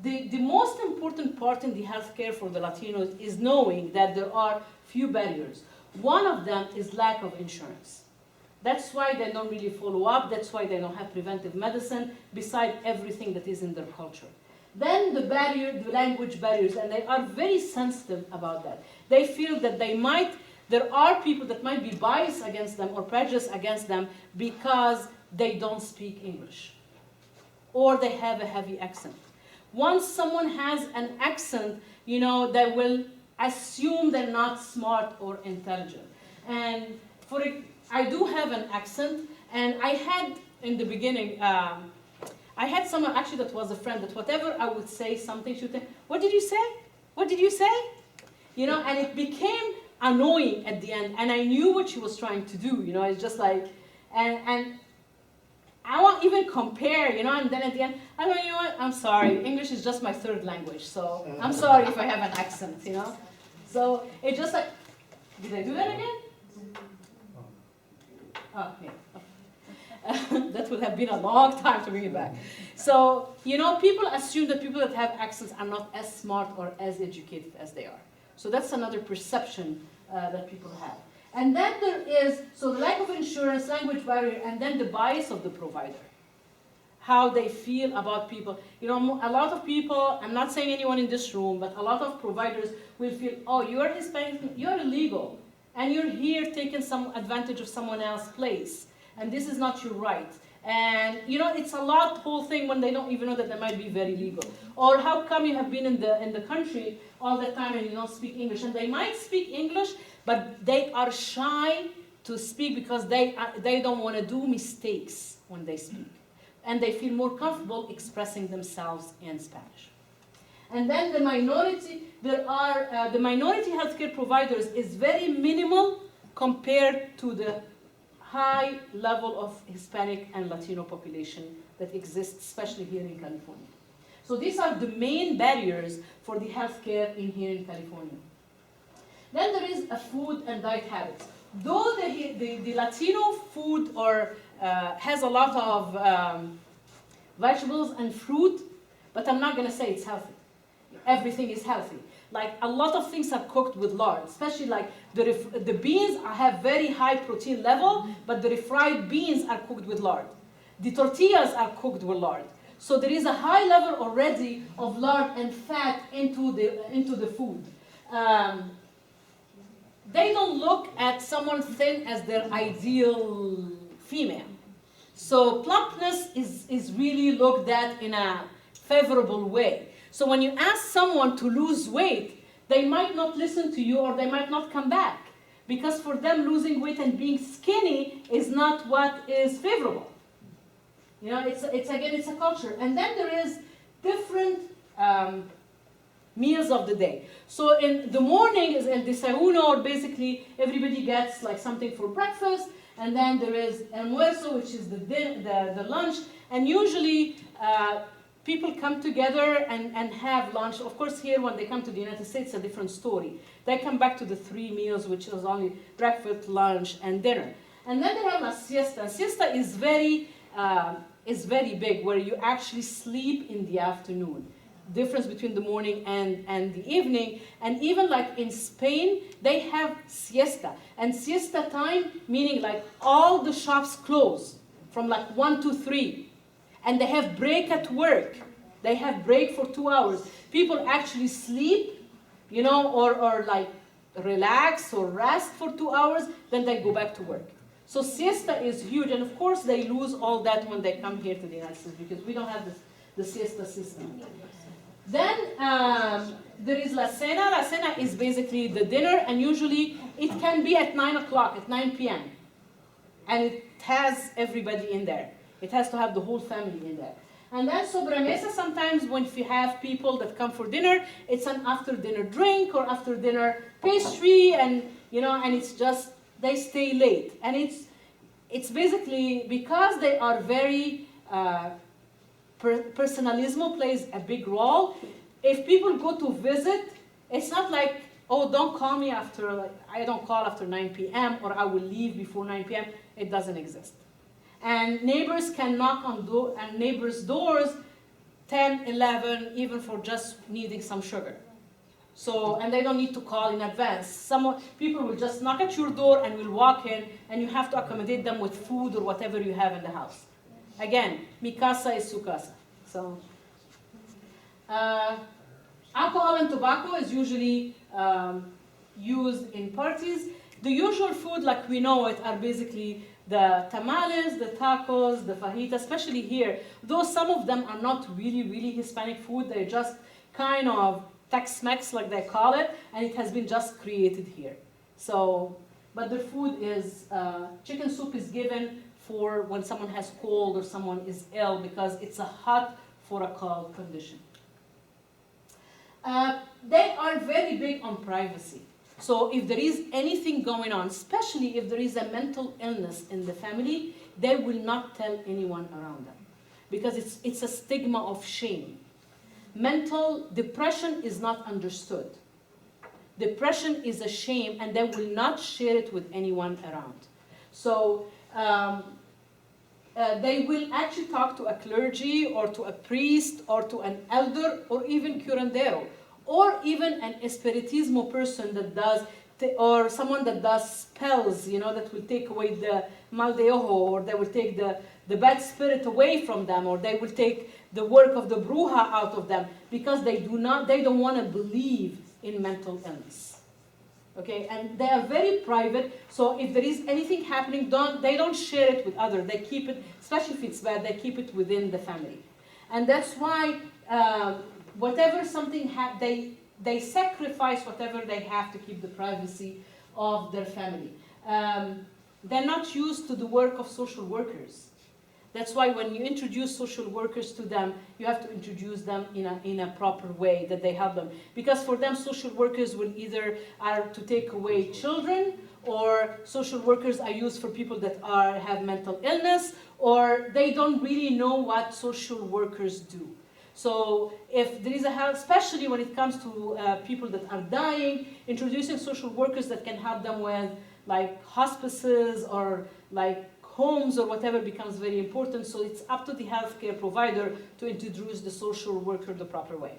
the most important part in the healthcare for the Latinos is knowing that there are few barriers. One of them is lack of insurance. That's why they don't really follow up. That's why they don't have preventive medicine, beside everything that is in their culture. Then the language barriers, and they are very sensitive about that. They feel that there are people that might be biased against them or prejudiced against them because they don't speak English, or they have a heavy accent. Once someone has an accent, they will assume they're not smart or intelligent. And I do have an accent, and I had, in the beginning, I had someone actually that was a friend that whatever I would say something, she would think, what did you say? What did you say? And it became annoying at the end, and I knew what she was trying to do, it's just like, and I won't even compare, and then at the end, I go, you know what, I'm sorry, English is just my third language, so I'm sorry if I have an accent, So it's just like, did I do that again? Oh, yeah. That would have been a long time to bring it back. So, people assume that people that have accents are not as smart or as educated as they are. So that's another perception that people have. And then there is, so the lack of insurance, language barrier, and then the bias of the provider. How they feel about people. A lot of people, I'm not saying anyone in this room, but a lot of providers will feel, oh, you're Hispanic, you're illegal, and you're here taking some advantage of someone else's place, and this is not your right. And it's a lot, whole thing, when they don't even know that they might be very legal. Or how come you have been in the country all the time and you don't speak English? And they might speak English, but they are shy to speak because they don't want to do mistakes when they speak. And they feel more comfortable expressing themselves in Spanish. And then the minority, the minority healthcare providers is very minimal compared to the high level of Hispanic and Latino population that exists, especially here in California. So these are the main barriers for the healthcare here in California. Then there is a food and diet habits. Though the Latino food has a lot of vegetables and fruit, but I'm not going to say it's healthy. Everything is healthy. Like a lot of things are cooked with lard, especially like the beans have very high protein level, but the refried beans are cooked with lard. The tortillas are cooked with lard. So there is a high level already of lard and fat into the food. They don't look at someone thin as their ideal female. So plumpness is really looked at in a favorable way. So when you ask someone to lose weight, they might not listen to you or they might not come back. Because for them, losing weight and being skinny is not what is favorable. It's a culture. And then there is different meals of the day. So in the morning is el desayuno, or basically everybody gets like something for breakfast. And then there is almuerzo, which is the lunch. And usually, people come together and have lunch. Of course, here when they come to the United States, it's a different story. They come back to the 3 meals, which is only breakfast, lunch, and dinner. And then they have a siesta. Siesta is very big, where you actually sleep in the afternoon. Difference between the morning and the evening. And even like in Spain, they have siesta. And siesta time, meaning like all the shops close from like 1 to 3. And they have break at work. They have break for 2 hours. People actually sleep, or like relax or rest for 2 hours, then they go back to work. So siesta is huge, and of course they lose all that when they come here to the United States because we don't have the siesta system. Then there is la cena. La cena is basically the dinner, and usually it can be at 9 o'clock, at 9 p.m. And it has everybody in there. It has to have the whole family in there. And then sobremesa, sometimes when you have people that come for dinner, it's an after-dinner drink or after-dinner pastry, and and it's just, they stay late. And it's basically, because they are very, personalismo plays a big role. If people go to visit, it's not like, oh, don't call me after, like, I don't call after 9 p.m. or I will leave before 9 p.m. It doesn't exist. And neighbors can knock on neighbors' doors 10, 11, even for just needing some sugar. So, and they don't need to call in advance. People will just knock at your door and will walk in, and you have to accommodate them with food or whatever you have in the house. Again, mi casa is su casa. So, alcohol and tobacco is usually used in parties. The usual food, like we know it, are basically the tamales, the tacos, the fajita, especially here. Though some of them are not really, really Hispanic food, they're just kind of Tex-Mex, like they call it, and it has been just created here. So, but the food is, chicken soup is given for when someone has cold or someone is ill, because it's a hot for a cold condition. They are very big on privacy. So if there is anything going on, especially if there is a mental illness in the family, they will not tell anyone around them, because it's a stigma of shame. Mental depression is not understood. Depression is a shame, and they will not share it with anyone around. So they will actually talk to a clergy or to a priest or to an elder or even curandero, or even an espiritismo person that does, or someone that does spells, you know, that will take away the mal de ojo, or they will take the bad spirit away from them, or they will take the work of the bruja out of them, because they don't want to believe in mental illness. Okay, and they are very private, so if there is anything happening, they don't share it with others. They keep it, especially if it's bad, they keep it within the family. And that's why whatever something they sacrifice whatever they have to keep the privacy of their family. They're not used to the work of social workers. That's why when you introduce social workers to them, you have to introduce them in a proper way that they help them. Because for them, social workers will either are to take away children, or social workers are used for people that have mental illness, or they don't really know what social workers do. So if there is a help, especially when it comes to people that are dying, introducing social workers that can help them with like hospices or like homes or whatever becomes very important. So it's up to the healthcare provider to introduce the social worker the proper way.